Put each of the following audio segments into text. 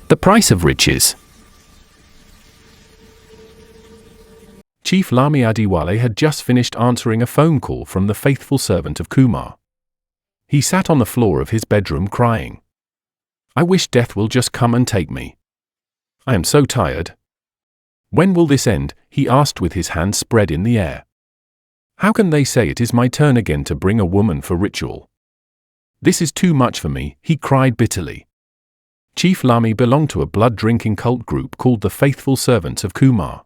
The price of riches. Chief Lami Adewale had just finished answering a phone call from the faithful servant of Kumar. He sat on the floor of his bedroom crying. "I wish death will just come and take me. I am so tired. When will this end?" he asked with his hands spread in the air. "How can they say it is my turn again to bring a woman for ritual? This is too much for me," he cried bitterly. Chief Lami belonged to a blood-drinking cult group called the Faithful Servants of Kumar.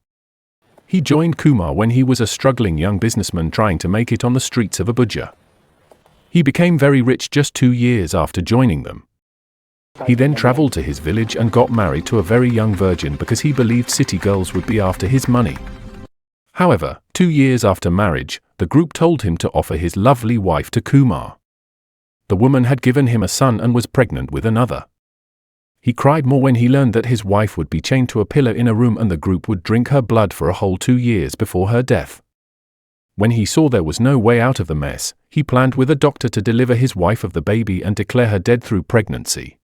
He joined Kumar when he was a struggling young businessman trying to make it on the streets of Abuja. He became very rich just 2 years after joining them. He then traveled to his village and got married to a very young virgin because he believed city girls would be after his money. However, 2 years after marriage, the group told him to offer his lovely wife to Kumar. The woman had given him a son and was pregnant with another. He cried more when he learned that his wife would be chained to a pillar in a room and the group would drink her blood for a whole 2 years before her death. When he saw there was no way out of the mess, he planned with a doctor to deliver his wife of the baby and declare her dead through pregnancy.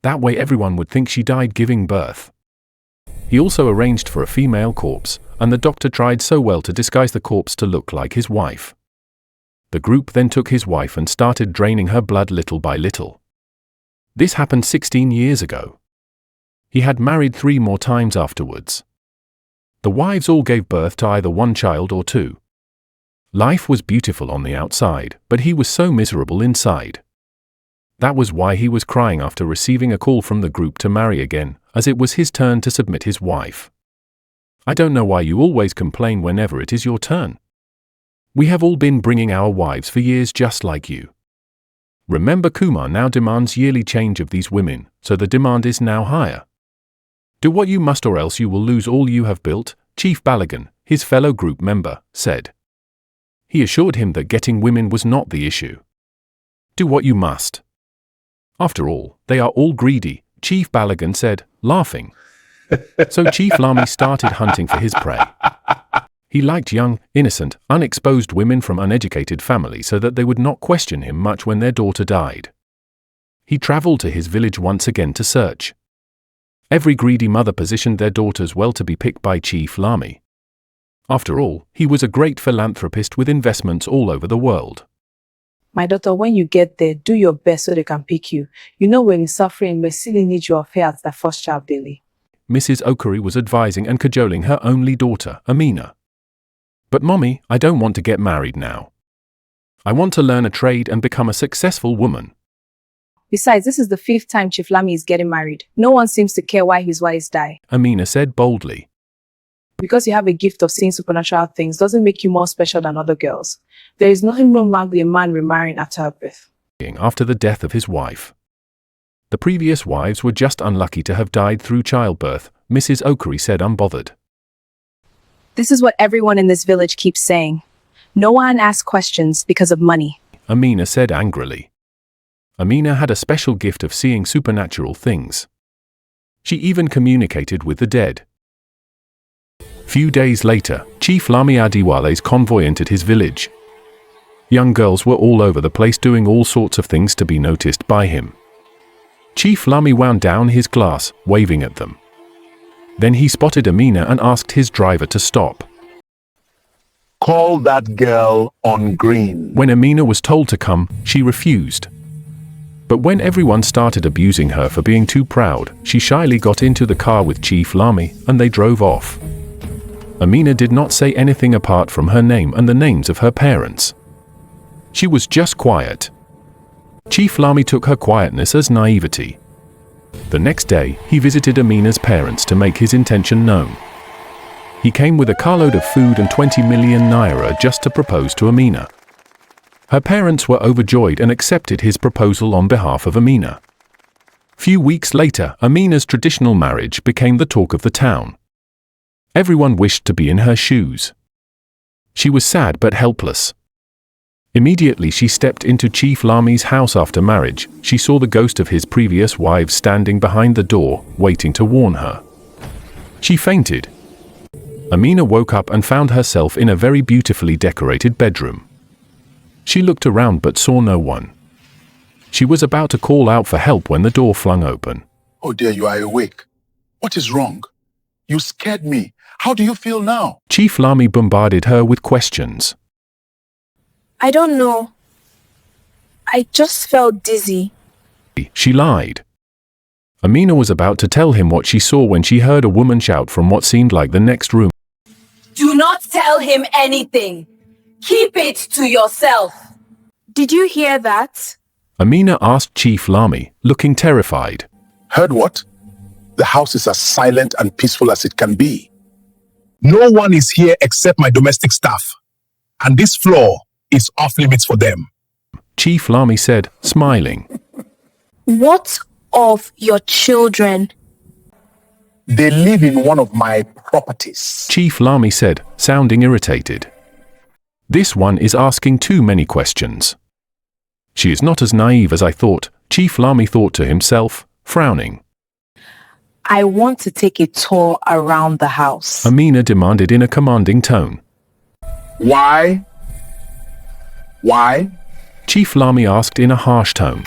That way everyone would think she died giving birth. He also arranged for a female corpse, and the doctor tried so well to disguise the corpse to look like his wife. The group then took his wife and started draining her blood little by little. This happened 16 years ago. He had married 3 more times afterwards. The wives all gave birth to either 1 child or 2. Life was beautiful on the outside, but he was so miserable inside. That was why he was crying after receiving a call from the group to marry again, as it was his turn to submit his wife. "I don't know why you always complain whenever it is your turn. We have all been bringing our wives for years just like you. Remember, Kumar now demands yearly change of these women, so the demand is now higher. Do what you must or else you will lose all you have built," Chief Balagan, his fellow group member, said. He assured him that getting women was not the issue. "Do what you must. After all, they are all greedy," Chief Balagan said, laughing. So Chief Lami started hunting for his prey. He liked young, innocent, unexposed women from uneducated families so that they would not question him much when their daughter died. He traveled to his village once again to search. Every greedy mother positioned their daughters well to be picked by Chief Lami. After all, he was a great philanthropist with investments all over the world. "My daughter, when you get there, do your best so they can pick you. You know when you're suffering, we still need your affair as the first child daily." Mrs. Okuri was advising and cajoling her only daughter, Amina. "But mommy, I don't want to get married now. I want to learn a trade and become a successful woman." "Besides, this is the 5th time Chief Lami is getting married. No one seems to care why his wives die. Amina said boldly. Because you have a gift of seeing supernatural things doesn't make you more special than other girls. There is nothing wrong with a man remarrying after her birth." After the death of his wife. The previous wives were just unlucky to have died through childbirth, Mrs. Okuri said unbothered. "This is what everyone in this village keeps saying. No one asks questions because of money," Amina said angrily. Amina had a special gift of seeing supernatural things. She even communicated with the dead. Few days later, Chief Lami Adewale's convoy entered his village. Young girls were all over the place doing all sorts of things to be noticed by him. Chief Lami wound down his glass, waving at them. Then he spotted Amina and asked his driver to stop. "Call that girl on green." When Amina was told to come, she refused. But when everyone started abusing her for being too proud, she shyly got into the car with Chief Lami, and they drove off. Amina did not say anything apart from her name and the names of her parents. She was just quiet. Chief Lami took her quietness as naivety. The next day, he visited Amina's parents to make his intention known. He came with a carload of food and 20 million naira just to propose to Amina. Her parents were overjoyed and accepted his proposal on behalf of Amina. Few weeks later, Amina's traditional marriage became the talk of the town. Everyone wished to be in her shoes. She was sad but helpless. Immediately she stepped into Chief Lami's house after marriage. She saw the ghost of his previous wives standing behind the door, waiting to warn her. She fainted. Amina woke up and found herself in a very beautifully decorated bedroom. She looked around but saw no one. She was about to call out for help when the door flung open. Oh dear, you are awake. What is wrong? You scared me. How do you feel now? Chief Lami bombarded her with questions. I don't know. I just felt dizzy. She lied. Amina was about to tell him what she saw when she heard a woman shout from what seemed like the next room. Do not tell him anything. Keep it to yourself. Did you hear that? Amina asked Chief Lami, looking terrified. Heard what? The house is as silent and peaceful as it can be. No one is here except my domestic staff. And this floor is off limits for them. Chief Lami said, smiling. What of your children? They live in one of my properties. Chief Lami said, sounding irritated. This one is asking too many questions. She is not as naive as I thought, Chief Lami thought to himself, frowning. I want to take a tour around the house. Amina demanded in a commanding tone. Why? Why? Chief Lami asked in a harsh tone.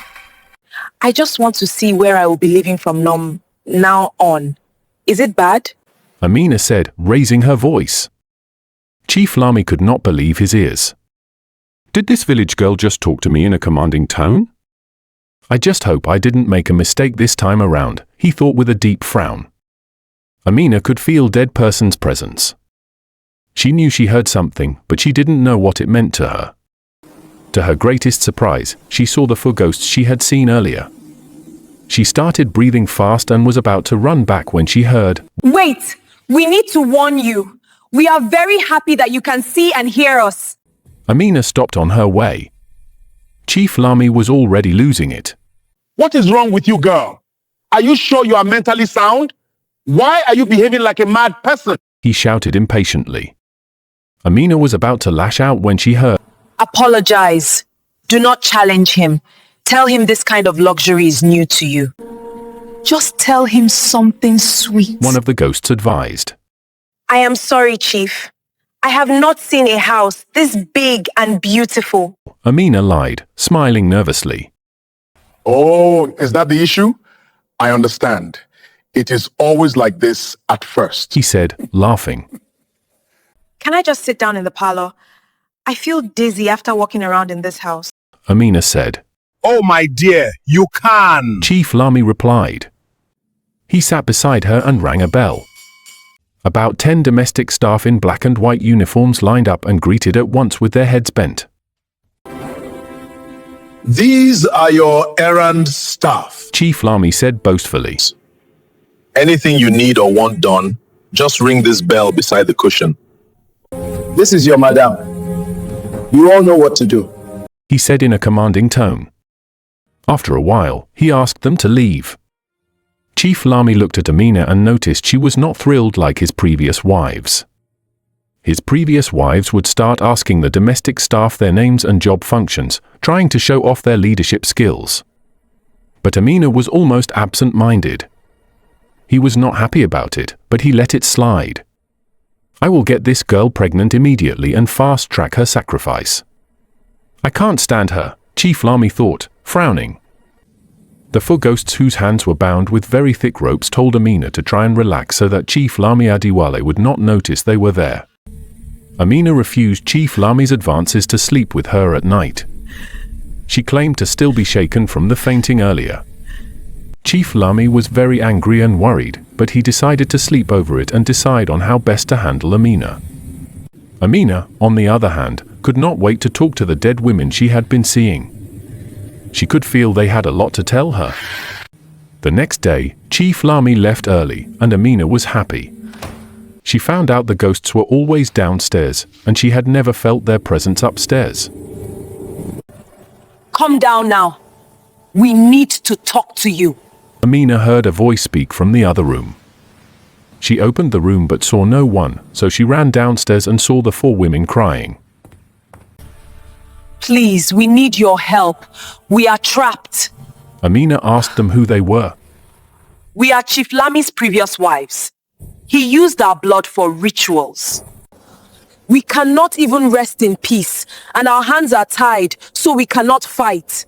I just want to see where I will be living from now on. Is it bad? Amina said, raising her voice. Chief Lami could not believe his ears. Did this village girl just talk to me in a commanding tone? I just hope I didn't make a mistake this time around, he thought with a deep frown. Amina could feel dead person's presence. She knew she heard something, but she didn't know what it meant to her. To her greatest surprise, she saw the four ghosts she had seen earlier. She started breathing fast and was about to run back when she heard, Wait! We need to warn you. We are very happy that you can see and hear us. Amina stopped on her way. Chief Lami was already losing it. What is wrong with you, girl? Are you sure you are mentally sound? Why are you behaving like a mad person? He shouted impatiently. Amina was about to lash out when she heard, Apologize. Do not challenge him. Tell him this kind of luxury is new to you. Just tell him something sweet. one of the ghosts advised. I am sorry, Chief. I have not seen a house this big and beautiful. Amina lied, smiling nervously. Oh, is that the issue? I understand. It is always like this at first. He said, laughing. Can I just sit down in the parlor? I feel dizzy after walking around in this house. Amina said. Oh, my dear, you can. Chief Lami replied. He sat beside her and rang a bell. About 10 domestic staff in black and white uniforms lined up and greeted at once with their heads bent. These are your errand staff. Chief Lami said boastfully. Anything you need or want done, just ring this bell beside the cushion. This is your madam. You all know what to do. He said in a commanding tone. After a while, he asked them to leave. Chief Lami looked at Amina and noticed she was not thrilled like his previous wives. His previous wives would start asking the domestic staff their names and job functions, trying to show off their leadership skills. But Amina was almost absent-minded. He was not happy about it, but he let it slide. I will get this girl pregnant immediately and fast-track her sacrifice. I can't stand her, Chief Lami thought, frowning. The four ghosts whose hands were bound with very thick ropes told Amina to try and relax so that Chief Lami Adewale would not notice they were there. Amina refused Chief Lami's advances to sleep with her at night. She claimed to still be shaken from the fainting earlier. Chief Lami was very angry and worried, but he decided to sleep over it and decide on how best to handle Amina. Amina, on the other hand, could not wait to talk to the dead women she had been seeing. She could feel they had a lot to tell her. The next day, Chief Lami left early, and Amina was happy. She found out the ghosts were always downstairs, and she had never felt their presence upstairs. Come down now. We need to talk to you. Amina heard a voice speak from the other room. She opened the room but saw no one, so she ran downstairs and saw the four women crying. Please, we need your help. We are trapped. Amina asked them who they were. We are Chief Lami's previous wives. He used our blood for rituals. We cannot even rest in peace, and our hands are tied, so we cannot fight.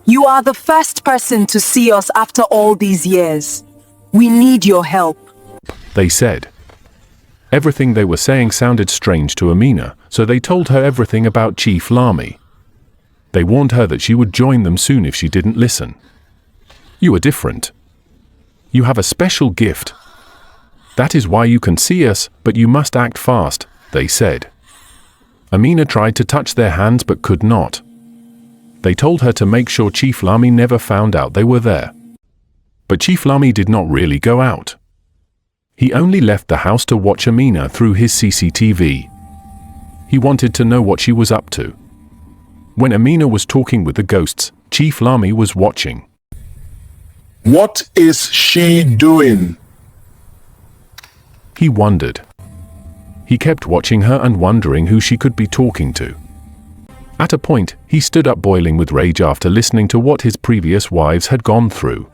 You are the first person to see us after all these years. We need your help. They said. Everything they were saying sounded strange to Amina, so they told her everything about Chief Lami. They warned her that she would join them soon if she didn't listen. You are different. You have a special gift. That is why you can see us, but you must act fast, they said. Amina tried to touch their hands but could not. They told her to make sure Chief Lami never found out they were there. But Chief Lami did not really go out. He only left the house to watch Amina through his CCTV. He wanted to know what she was up to. When Amina was talking with the ghosts, Chief Lami was watching. What is she doing? He wondered. He kept watching her and wondering who she could be talking to. At a point, he stood up boiling with rage after listening to what his previous wives had gone through.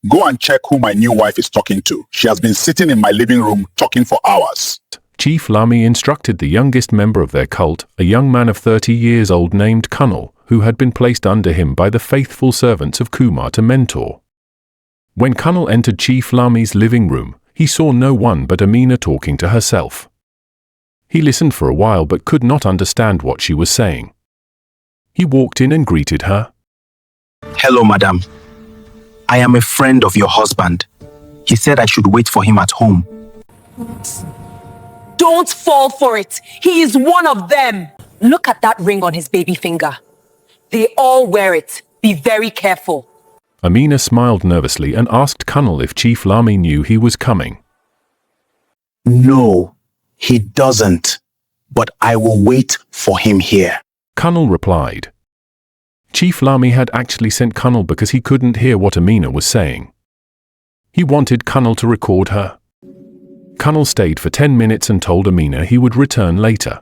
Go and check who my new wife is talking to. She has been sitting in my living room talking for hours. Chief Lami instructed the youngest member of their cult, a young man of 30 years old named Kunal, who had been placed under him by the faithful servants of Kumar to mentor. When Kunal entered Chief Lami's living room, he saw no one but Amina talking to herself. He listened for a while but could not understand what she was saying. He walked in and greeted her. Hello, madam. I am a friend of your husband. He said I should wait for him at home. Don't fall for it. He is one of them. Look at that ring on his baby finger. They all wear it. Be very careful. Amina smiled nervously and asked Kunal if Chief Lami knew he was coming. No, he doesn't. But I will wait for him here. Kunal replied. Chief Lami had actually sent Kunal because he couldn't hear what Amina was saying. He wanted Kunal to record her. Kunal stayed for 10 minutes and told Amina he would return later.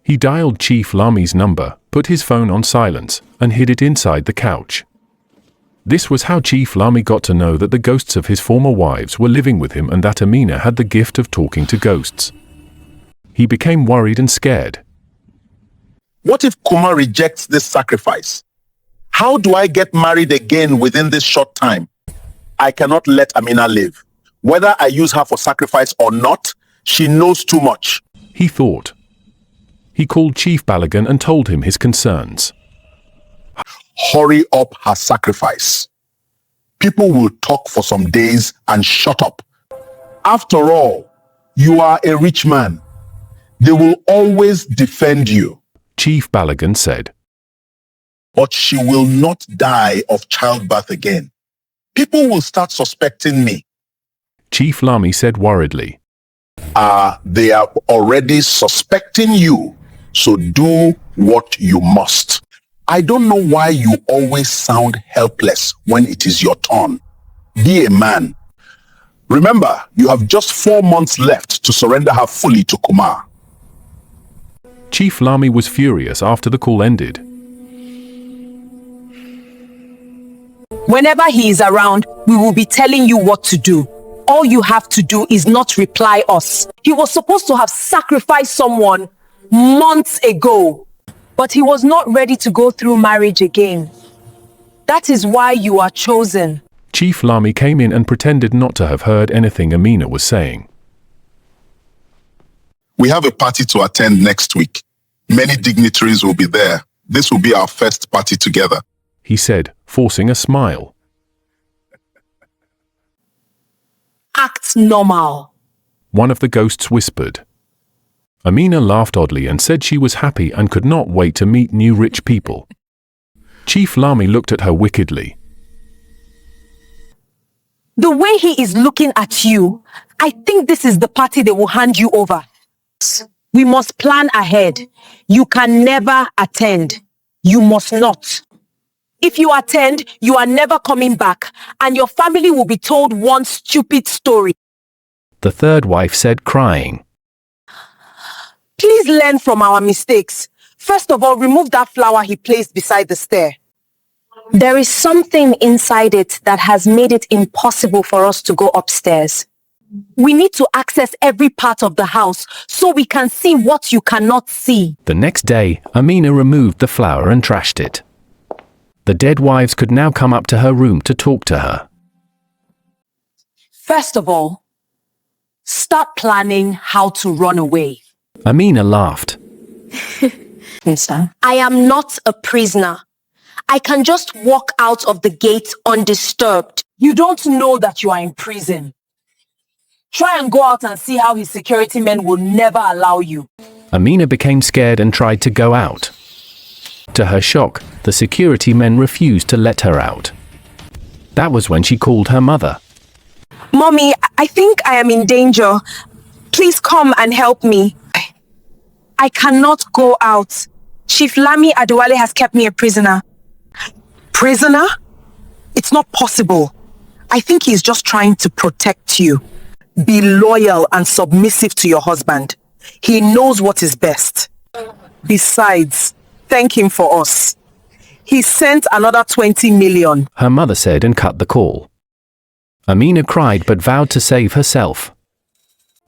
He dialed Chief Lami's number, put his phone on silence, and hid it inside the couch. This was how Chief Lami got to know that the ghosts of his former wives were living with him and that Amina had the gift of talking to ghosts. He became worried and scared. What if Kumar rejects this sacrifice? How do I get married again within this short time? I cannot let Amina live. Whether I use her for sacrifice or not, she knows too much. He thought. He called Chief Balagan and told him his concerns. Hurry up her sacrifice. People will talk for some days and shut up. After all, you are a rich man. They will always defend you. Chief Balagan said. But she will not die of childbirth again. People will start suspecting me. Chief Lami said worriedly. They are already suspecting you, so do what you must. I don't know why you always sound helpless when it is your turn. Be a man. Remember, you have just 4 months left to surrender her fully to Kumar. Chief Lami was furious after the call ended. Whenever he is around, we will be telling you what to do. All you have to do is not reply us. He was supposed to have sacrificed someone months ago, but he was not ready to go through marriage again. That is why you are chosen. Chief Lami came in and pretended not to have heard anything Amina was saying. We have a party to attend next week. Many dignitaries will be there. This will be our first party together, he said, forcing a smile. Act normal. One of the ghosts whispered. Amina laughed oddly and said she was happy and could not wait to meet new rich people. Chief Lami looked at her wickedly. The way he is looking at you, I think this is the party they will hand you over. We must plan ahead. You can never attend. You must not. If you attend, you are never coming back, and your family will be told one stupid story. The third wife said, crying. Please learn from our mistakes. First of all, remove that flower he placed beside the stair. There is something inside it that has made it impossible for us to go upstairs. We need to access every part of the house so we can see what you cannot see. The next day, Amina removed the flower and trashed it. The dead wives could now come up to her room to talk to her. First of all, start planning how to run away. Amina laughed. Yes, sir. I am not a prisoner. I can just walk out of the gate undisturbed. You don't know that you are in prison. Try and go out and see how his security men will never allow you. Amina became scared and tried to go out. To her shock, the security men refused to let her out. That was when she called her mother. Mommy, I think I am in danger. Please come and help me. I cannot go out. Chief Lami Adewale has kept me a prisoner. Prisoner? It's not possible. I think he's just trying to protect you. Be loyal and submissive to your husband. He knows what is best. Besides, thank him for us. He sent another 20 million. Her mother said and cut the call. Amina cried but vowed to save herself.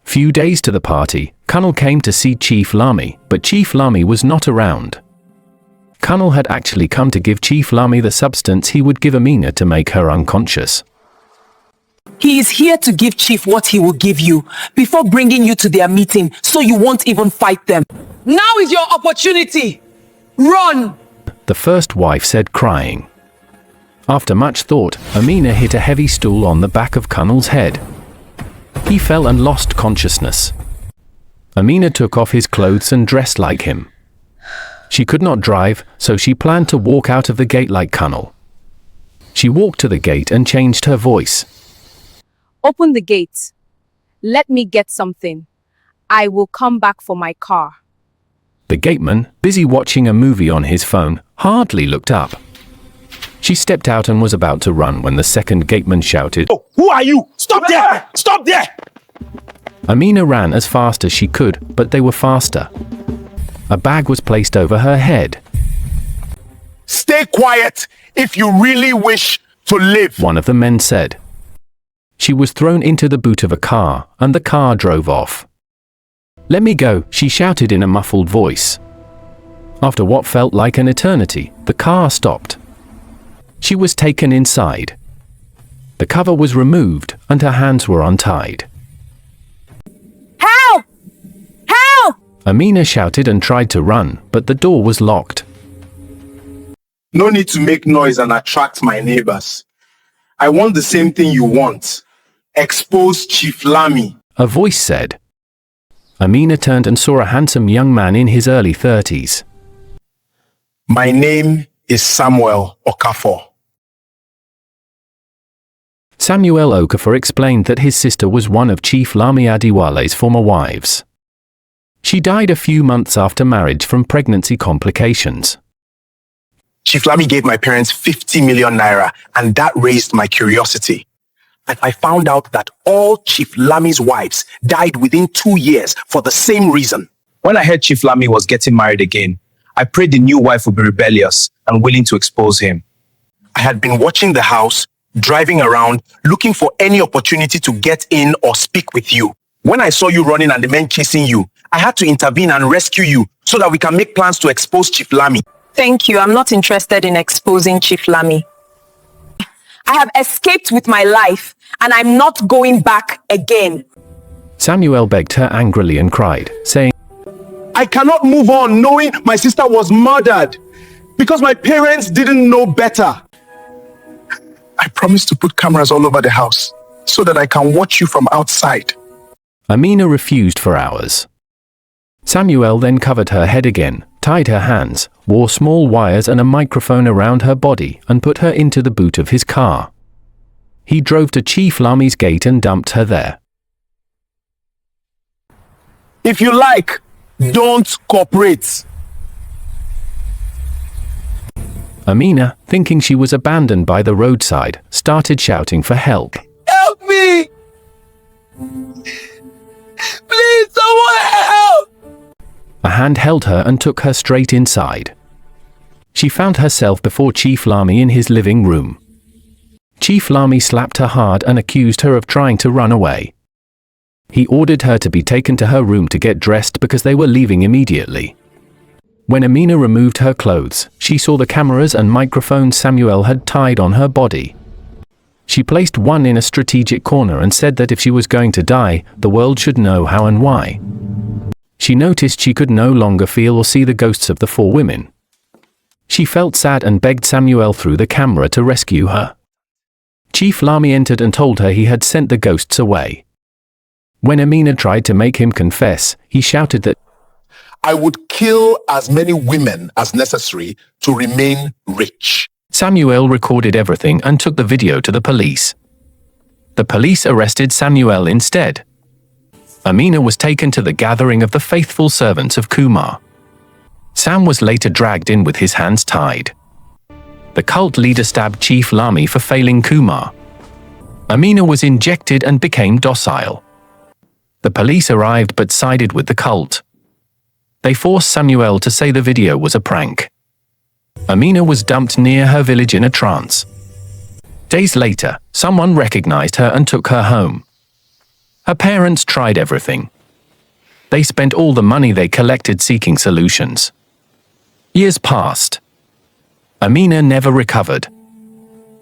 Few days to the party, Kunal came to see Chief Lami, but Chief Lami was not around. Kunal had actually come to give Chief Lami the substance he would give Amina to make her unconscious. He is here to give Chief what he will give you before bringing you to their meeting, so you won't even fight them. Now is your opportunity. Run! The first wife said, crying. After much thought, Amina hit a heavy stool on the back of Kunal's head. He fell and lost consciousness. Amina took off his clothes and dressed like him. She could not drive, so she planned to walk out of the gate like Kunal. She walked to the gate and changed her voice. Open the gate. Let me get something. I will come back for my car. The gateman, busy watching a movie on his phone, hardly looked up. She stepped out and was about to run when the second gateman shouted, Oh, who are you? Stop there! Stop there! Amina ran as fast as she could, but they were faster. A bag was placed over her head. Stay quiet if you really wish to live. One of the men said. She was thrown into the boot of a car, and the car drove off. Let me go, she shouted in a muffled voice. After what felt like an eternity, the car stopped. She was taken inside. The cover was removed, and her hands were untied. Help! Help! Amina shouted and tried to run, but the door was locked. No need to make noise and attract my neighbors. I want the same thing you want. Expose Chief Lami. A voice said. Amina turned and saw a handsome young man in his early 30s. My name is Samuel Okafor. Samuel Okafor explained that his sister was one of Chief Lami Adewale's former wives. She died a few months after marriage from pregnancy complications. Chief Lami gave my parents 50 million naira, and that raised my curiosity. And I found out that all Chief Lami's wives died within 2 years for the same reason. When I heard Chief Lami was getting married again, I prayed the new wife would be rebellious and willing to expose him. I had been watching the house, driving around, looking for any opportunity to get in or speak with you. When I saw you running and the men chasing you, I had to intervene and rescue you so that we can make plans to expose Chief Lami. Thank you. I'm not interested in exposing Chief Lami. I have escaped with my life, and I'm not going back again. Samuel begged her angrily and cried, saying, I cannot move on knowing my sister was murdered because my parents didn't know better. I promised to put cameras all over the house so that I can watch you from outside. Amina refused for hours. Samuel then covered her head again, tied her hands, wore small wires and a microphone around her body and put her into the boot of his car. He drove to Chief Lami's gate and dumped her there. If you like, don't cooperate. Amina, thinking she was abandoned by the roadside, started shouting for help. Help me! Please, someone help! A hand held her and took her straight inside. She found herself before Chief Lami in his living room. Chief Lami slapped her hard and accused her of trying to run away. He ordered her to be taken to her room to get dressed because they were leaving immediately. When Amina removed her clothes, she saw the cameras and microphones Samuel had tied on her body. She placed one in a strategic corner and said that if she was going to die, the world should know how and why. She noticed she could no longer feel or see the ghosts of the 4 women. She felt sad and begged Samuel through the camera to rescue her. Chief Lami entered and told her he had sent the ghosts away. When Amina tried to make him confess, he shouted that I would kill as many women as necessary to remain rich. Samuel recorded everything and took the video to the police. The police arrested Samuel instead. Amina was taken to the gathering of the faithful servants of Kumar. Sam was later dragged in with his hands tied. The cult leader stabbed Chief Lami for failing Kumar. Amina was injected and became docile. The police arrived but sided with the cult. They forced Samuel to say the video was a prank. Amina was dumped near her village in a trance. Days later, someone recognized her and took her home. Her parents tried everything. They spent all the money they collected seeking solutions. Years passed. Amina never recovered.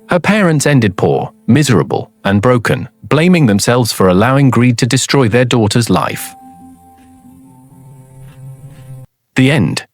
Her parents ended poor, miserable, and broken, blaming themselves for allowing greed to destroy their daughter's life. The end.